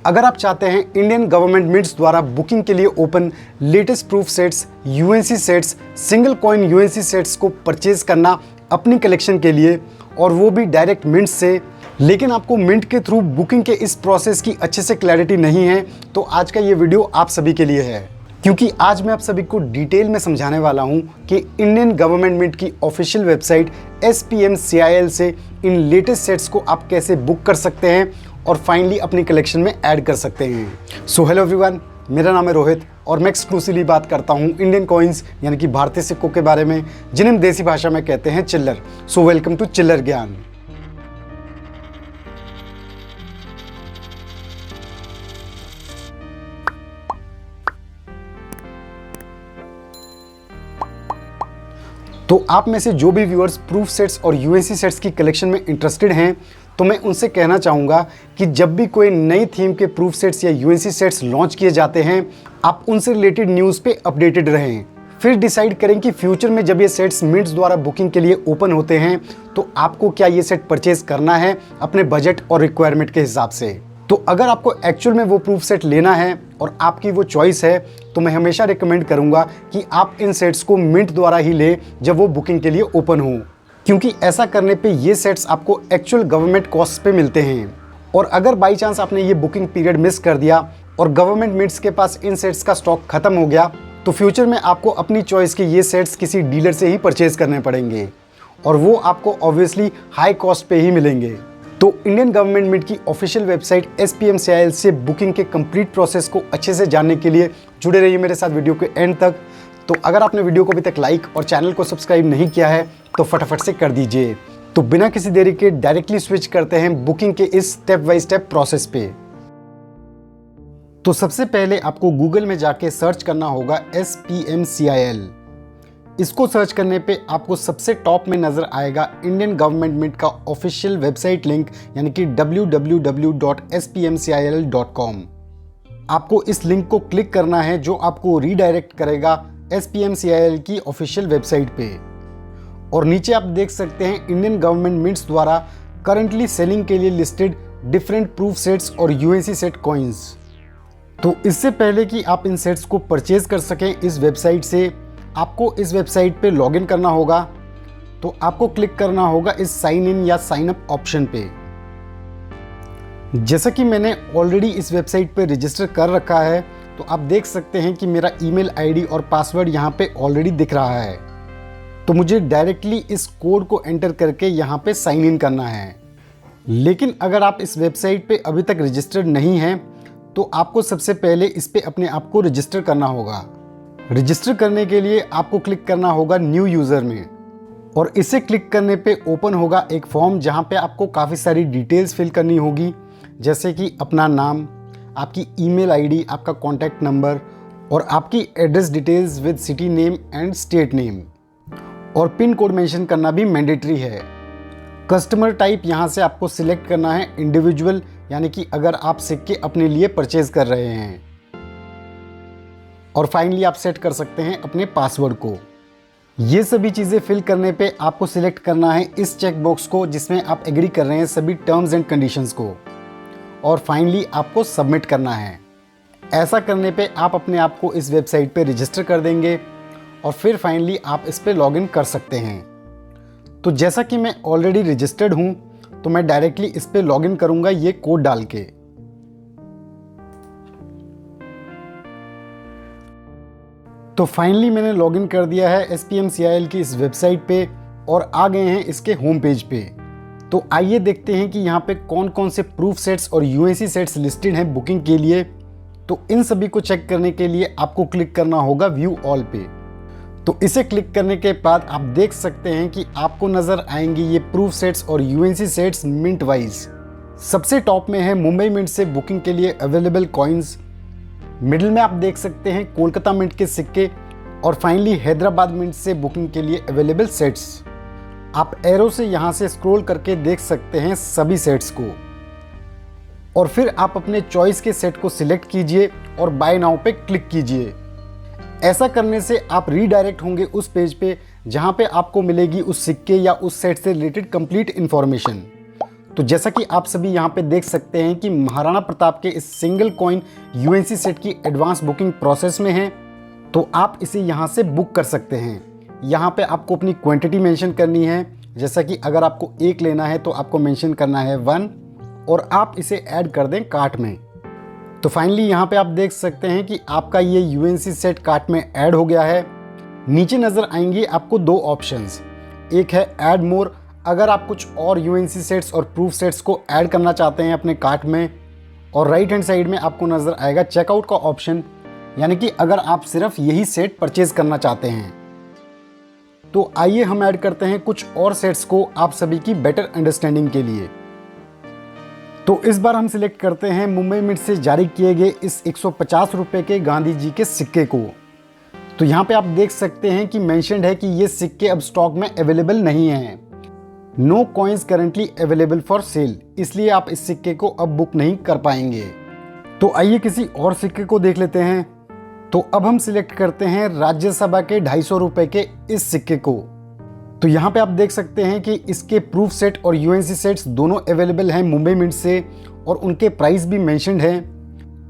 अगर आप चाहते हैं इंडियन गवर्नमेंट मिंट्स द्वारा बुकिंग के लिए open latest proof sets, UNC sets, single coin UNC sets को परचेज करना अपनी कलेक्शन के लिए, और वो भी डायरेक्ट मिंट से, लेकिन आपको मिंट के थ्रू बुकिंग के इस प्रोसेस की अच्छे से क्लैरिटी नहीं है, तो आज का ये वीडियो आप सभी के लिए है। क्योंकि आज मैं आप सभी को डिटेल में समझाने वाला हूं कि इंडियन गवर्नमेंट मिंट की ऑफिशियल वेबसाइट SPMCIL से इन लेटेस्ट सेट्स को आप कैसे बुक कर सकते हैं और फाइनली अपनी कलेक्शन में ऐड कर सकते हैं। सो हेलो एवरीवन, मेरा नाम है रोहित और मैं एक्सक्लूसिवली बात करता हूं इंडियन कॉइन्स यानी कि भारतीय सिक्कों के बारे में, जिन्हें देसी भाषा में कहते हैं चिल्लर। सो वेलकम टू चिल्लर ज्ञान। तो आप में से जो भी व्यूअर्स प्रूफ सेट्स और यूएनसी सेट्स की कलेक्शन में इंटरेस्टेड हैं, तो मैं उनसे कहना चाहूँगा कि जब भी कोई नई थीम के प्रूफ सेट्स या यूएनसी सेट्स लॉन्च किए जाते हैं, आप उनसे रिलेटेड न्यूज़ पे अपडेटेड रहें। फिर डिसाइड करें कि फ्यूचर में जब ये सेट्स मिंट्स द्वारा बुकिंग के लिए ओपन होते हैं, तो आपको क्या ये सेट परचेज करना है अपने बजट और रिक्वायरमेंट के हिसाब से। तो अगर आपको एक्चुअल में वो प्रूफ सेट लेना है और आपकी वो चॉइस है, तो मैं हमेशा रिकमेंड करूंगा कि आप इन सेट्स को मिंट द्वारा ही लें जब वो बुकिंग के लिए ओपन हो, क्योंकि ऐसा करने पे ये सेट्स आपको एक्चुअल गवर्नमेंट कॉस्ट पे मिलते हैं। और अगर बाई चांस आपने ये बुकिंग पीरियड मिस कर दिया और गवर्नमेंट मिंट्स के पास इन सेट्स का स्टॉक खत्म हो गया, तो फ्यूचर में आपको अपनी चॉइस के ये सेट्स किसी डीलर से ही परचेज करने पड़ेंगे और वो आपको ऑब्वियसली हाई कॉस्ट पे ही मिलेंगे। तो इंडियन गवर्नमेंट मिंट की ऑफिशियल वेबसाइट SPMCIL से बुकिंग के कंप्लीट प्रोसेस को अच्छे से जानने के लिए जुड़े रहिए मेरे साथ वीडियो के एंड तक। तो अगर आपने वीडियो को अभी तक लाइक और चैनल को सब्सक्राइब नहीं किया है, तो फटाफट से कर दीजिए। तो बिना किसी देरी के डायरेक्टली स्विच करते हैं बुकिंग के इस स्टेप बाय स्टेप प्रोसेस पे। तो सबसे पहले आपको गूगल में जाके सर्च करना होगा SPMCIL। इसको सर्च करने पे आपको सबसे टॉप में नज़र आएगा इंडियन गवर्नमेंट मिंट का ऑफिशियल वेबसाइट लिंक, यानी कि www.spmcil.com। आपको इस लिंक को क्लिक करना है, जो आपको रीडायरेक्ट करेगा SPMCIL की ऑफिशियल वेबसाइट पे। और नीचे आप देख सकते हैं इंडियन गवर्नमेंट मिंट्स द्वारा करंटली सेलिंग के लिए लिस्टेड डिफरेंट प्रूफ सेट्स और यूएनसी सेट कॉइन्स। तो इससे पहले कि आप इन सेट्स को परचेज कर सकें इस वेबसाइट से, आपको इस वेबसाइट पे लॉगिन करना होगा। तो आपको क्लिक करना होगा इस साइन इन या साइन अप ऑप्शन पे। जैसा कि मैंने ऑलरेडी इस वेबसाइट पे रजिस्टर कर रखा है, तो आप देख सकते हैं कि मेरा ईमेल आईडी और पासवर्ड यहाँ पे ऑलरेडी दिख रहा है। तो मुझे डायरेक्टली इस कोड को एंटर करके यहाँ पे साइन इन करना है। लेकिन अगर आप इस वेबसाइट पे अभी तक रजिस्टर्ड नहीं हैं, तो आपको सबसे पहले इस पे अपने आप को रजिस्टर करना होगा। रजिस्टर करने के लिए आपको क्लिक करना होगा न्यू यूज़र में, और इसे क्लिक करने पे ओपन होगा एक फॉर्म, जहाँ पे आपको काफ़ी सारी डिटेल्स फिल करनी होगी, जैसे कि अपना नाम, आपकी ईमेल आईडी, आपका कॉन्टैक्ट नंबर और आपकी address details with city name and state name, और पिन कोड मेंशन करना भी मैंडेटरी है। कस्टमर टाइप यहाँ से आपको सिलेक्ट करना है इंडिविजुअल, यानी कि अगर आप सिक्के अपने लिए परचेज कर रहे हैं। और फाइनली आप सेट कर सकते हैं अपने पासवर्ड को। ये सभी चीज़ें फिल करने पे आपको सिलेक्ट करना है इस चेक बॉक्स को, जिसमें आप एग्री कर रहे हैं सभी टर्म्स एंड कंडीशंस को, और फाइनली आपको सबमिट करना है। ऐसा करने पे आप अपने आप को इस वेबसाइट पे रजिस्टर कर देंगे और फिर फाइनली आप इस पे लॉगिन कर सकते हैं। तो जैसा कि मैं ऑलरेडी रजिस्टर्ड हूँ, तो मैं डायरेक्टली इस पे लॉगिन करूँगा ये कोड डाल के। तो फाइनली मैंने लॉगिन कर दिया है SPMCIL की इस वेबसाइट पे और आ गए हैं इसके होम पेज पे। तो आइए देखते हैं कि यहाँ पे कौन कौन से प्रूफ सेट्स और यूएनसी सेट्स लिस्टेड हैं बुकिंग के लिए। तो इन सभी को चेक करने के लिए आपको क्लिक करना होगा व्यू ऑल पे। तो इसे क्लिक करने के बाद आप देख सकते हैं कि आपको नज़र आएंगे ये प्रूफ सेट्स और यूएनसी सेट्स मिंट वाइज। सबसे टॉप में है मुंबई मिंट से बुकिंग के लिए अवेलेबल कॉइन्स, मिडिल में आप देख सकते हैं कोलकाता मिंट के सिक्के, और फाइनली हैदराबाद मिंट से बुकिंग के लिए अवेलेबल सेट्स। आप एरो से यहाँ से स्क्रॉल करके देख सकते हैं सभी सेट्स को, और फिर आप अपने चॉइस के सेट को सिलेक्ट कीजिए और बाय नाउ पे क्लिक कीजिए। ऐसा करने से आप रीडायरेक्ट होंगे उस पेज पे, जहाँ पे आपको मिलेगी उस सिक्के या उस सेट से रिलेटेड कंप्लीट इन्फॉर्मेशन। तो जैसा कि आप सभी यहाँ पे देख सकते हैं कि महाराणा प्रताप के इस सिंगल कॉइन यूएनसी सेट की एडवांस बुकिंग प्रोसेस में है, तो आप इसे यहाँ से बुक कर सकते हैं। यहाँ पे आपको अपनी क्वांटिटी मेंशन करनी है, जैसा कि अगर आपको एक लेना है तो आपको मेंशन करना है 1 और आप इसे ऐड कर दें कार्ट में। तो फाइनली यहाँ पे आप देख सकते हैं कि आपका ये यूएनसी सेट कार्ट में ऐड हो गया है। नीचे नज़र आएंगे आपको 2 ऑप्शंस, एक है ऐड मोर, अगर आप कुछ और यूएनसी सेट्स और प्रूफ सेट्स को ऐड करना चाहते हैं अपने कार्ट में, और राइट हैंड साइड में आपको नज़र आएगा चेकआउट का ऑप्शन, यानी कि अगर आप सिर्फ यही सेट परचेज करना चाहते हैं। तो आइए हम ऐड करते हैं कुछ और सेट्स को आप सभी की बेटर अंडरस्टैंडिंग के लिए। तो इस बार हम सिलेक्ट करते हैं मुंबई मिंट से जारी किए गए इस 150 रुपये के गांधी जी के सिक्के को। तो यहाँ पे आप देख सकते हैं कि मेंशन्ड है कि ये सिक्के अब स्टॉक में अवेलेबल नहीं हैं। No coins currently available for sale, इसलिए आप इस सिक्के को अब बुक नहीं कर पाएंगे। तो आइए किसी और सिक्के को देख लेते हैं। तो अब हम सिलेक्ट करते हैं राज्यसभा के 250 रुपये के इस सिक्के को। तो यहाँ पे आप देख सकते हैं कि इसके प्रूफ सेट और यूएनसी सेट्स दोनों अवेलेबल हैं मुंबई मिंट से, और उनके प्राइस भी मेंशन्ड है।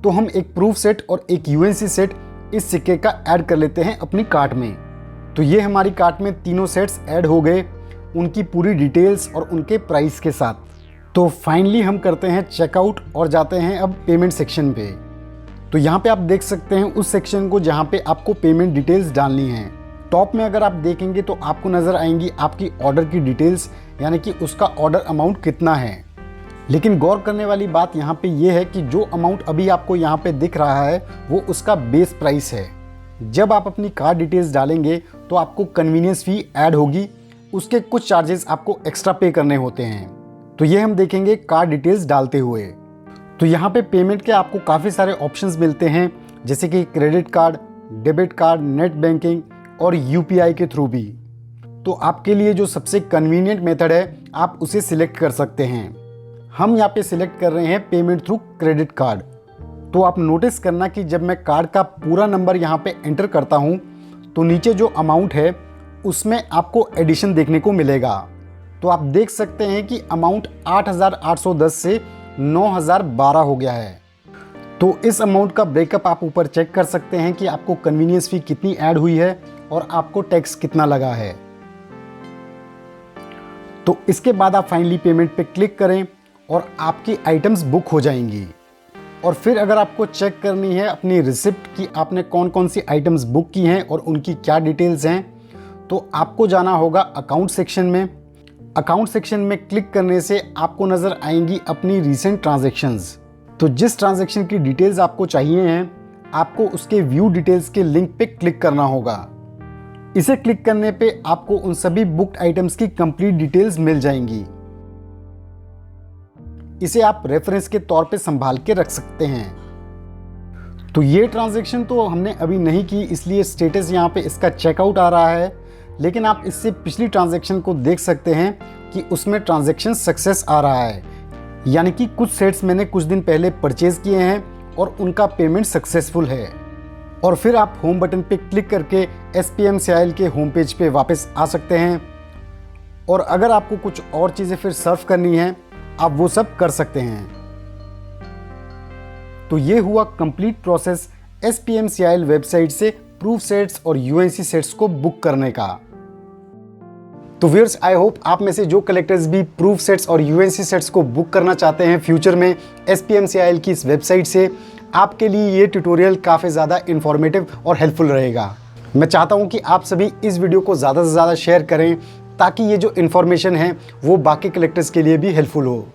तो हम एक प्रूफ सेट और एक यूएनसी सेट इस सिक्के का ऐड कर लेते हैं अपनी कार्ट में। तो ये हमारी कार्ट में तीनों सेट्स ऐड हो गए, उनकी पूरी डिटेल्स और उनके प्राइस के साथ। तो फाइनली हम करते हैं चेकआउट और जाते हैं अब पेमेंट सेक्शन पे। तो यहाँ पे आप देख सकते हैं उस सेक्शन को जहाँ पे आपको पेमेंट डिटेल्स डालनी है। टॉप में अगर आप देखेंगे तो आपको नज़र आएंगी आपकी ऑर्डर की डिटेल्स, यानी कि उसका ऑर्डर अमाउंट कितना है। लेकिन गौर करने वाली बात यहाँ पे ये है कि जो अमाउंट अभी आपको यहाँ पे दिख रहा है वो उसका बेस प्राइस है। जब आप अपनी कार्ड डिटेल्स डालेंगे तो आपको कन्वीनियंस फी ऐड होगी, उसके कुछ चार्जेस आपको एक्स्ट्रा पे करने होते हैं। तो ये हम देखेंगे कार्ड डिटेल्स डालते हुए। तो यहाँ पे पेमेंट के आपको काफ़ी सारे ऑप्शंस मिलते हैं, जैसे कि credit card, debit card, net banking और यूपीआई के थ्रू भी। तो आपके लिए जो सबसे कन्वीनियंट मेथड है आप उसे सिलेक्ट कर सकते हैं। हम यहाँ पे सिलेक्ट कर रहे हैं पेमेंट थ्रू क्रेडिट कार्ड। तो आप नोटिस करना कि जब मैं कार्ड का पूरा नंबर यहाँ पे एंटर करता हूँ तो नीचे जो अमाउंट है उसमें आपको एडिशन देखने को मिलेगा। तो आप देख सकते हैं कि अमाउंट 8,810 से 9,012 हो गया है। तो इस अमाउंट का ब्रेकअप आप ऊपर चेक कर सकते हैं कि आपको कन्वीनियंस फी कितनी ऐड हुई है और आपको टैक्स कितना लगा है। तो इसके बाद आप फाइनली पेमेंट पे क्लिक करें और आपकी आइटम्स बुक हो जाएंगी। और फिर अगर आपको चेक करनी है अपनी रिसिप्ट की आपने कौन कौन सी आइटम्स बुक की हैं और उनकी क्या डिटेल्स हैं, तो आपको जाना होगा अकाउंट सेक्शन में। अकाउंट सेक्शन में क्लिक करने से आपको नज़र आएंगी अपनी रीसेंट ट्रांजैक्शंस। तो जिस ट्रांजैक्शन की डिटेल्स आपको चाहिए हैं आपको उसके व्यू डिटेल्स के लिंक पे क्लिक करना होगा। इसे क्लिक करने पे आपको उन सभी बुक्ड आइटम्स की कंप्लीट डिटेल्स मिल जाएंगी। इसे आप रेफरेंस के तौर पे संभाल के रख सकते हैं। तो ये ट्रांजैक्शन तो हमने अभी नहीं की, इसलिए स्टेटस यहाँ पे इसका चेकआउट आ रहा है, लेकिन आप इससे पिछली ट्रांजैक्शन को देख सकते हैं कि उसमें ट्रांजैक्शन सक्सेस आ रहा है, यानी कि कुछ सेट्स मैंने कुछ दिन पहले परचेज किए हैं और उनका पेमेंट सक्सेसफुल है। और फिर आप होम बटन पे क्लिक करके SPMCIL के होम पेज पे वापस आ सकते हैं। और अगर आपको कुछ और चीज़ें फिर सर्व करनी है आप वो सब कर सकते हैं। तो ये हुआ कंप्लीट प्रोसेस SPMCIL वेबसाइट से प्रूफ सेट्स और यूएनसी सेट्स को बुक करने का। तो व्यूअर्स, आई होप आप में से जो कलेक्टर्स भी प्रूफ सेट्स और यूएनसी सेट्स को बुक करना चाहते हैं फ्यूचर में SPMCIL की इस वेबसाइट से, आपके लिए ये ट्यूटोरियल काफ़ी ज़्यादा इन्फॉर्मेटिव और हेल्पफुल रहेगा। मैं चाहता हूँ कि आप सभी इस वीडियो को ज़्यादा से ज़्यादा शेयर करें ताकि ये जो इन्फॉर्मेशन है वो बाकी कलेक्टर्स के लिए भी हेल्पफुल हो।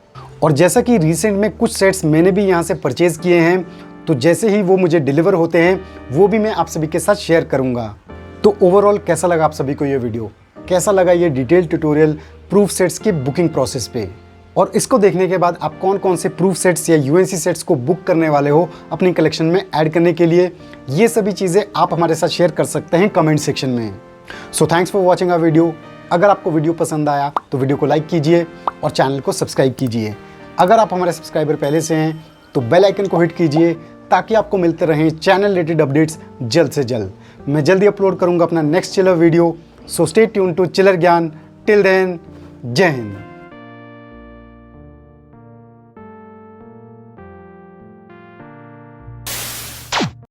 और जैसा कि रिसेंट में कुछ सेट्स मैंने भी यहाँ से परचेज़ किए हैं, तो जैसे ही वो मुझे डिलीवर होते हैं वो भी मैं आप सभी के साथ शेयर करूँगा। तो ओवरऑल कैसा लगा आप सभी को ये वीडियो, कैसा लगा ये डिटेल ट्यूटोरियल प्रूफ सेट्स की बुकिंग प्रोसेस पे, और इसको देखने के बाद आप कौन कौन से प्रूफ सेट्स या यूएनसी सेट्स को बुक करने वाले हो अपनी कलेक्शन में ऐड करने के लिए, ये सभी चीज़ें आप हमारे साथ शेयर कर सकते हैं कमेंट सेक्शन में। So thanks for watching our video. अगर आपको वीडियो पसंद आया तो वीडियो को लाइक कीजिए और चैनल को सब्सक्राइब कीजिए। अगर आप हमारे सब्सक्राइबर पहले से हैं तो बेल आइकन को हिट कीजिए ताकि आपको मिलते रहें चैनल रिलेटेड अपडेट्स जल्द से जल्द। मैं जल्दी अपलोड करूंगा अपना next chiller video. So stay tune to chiller Gyan. टिल देन, जय हिंद।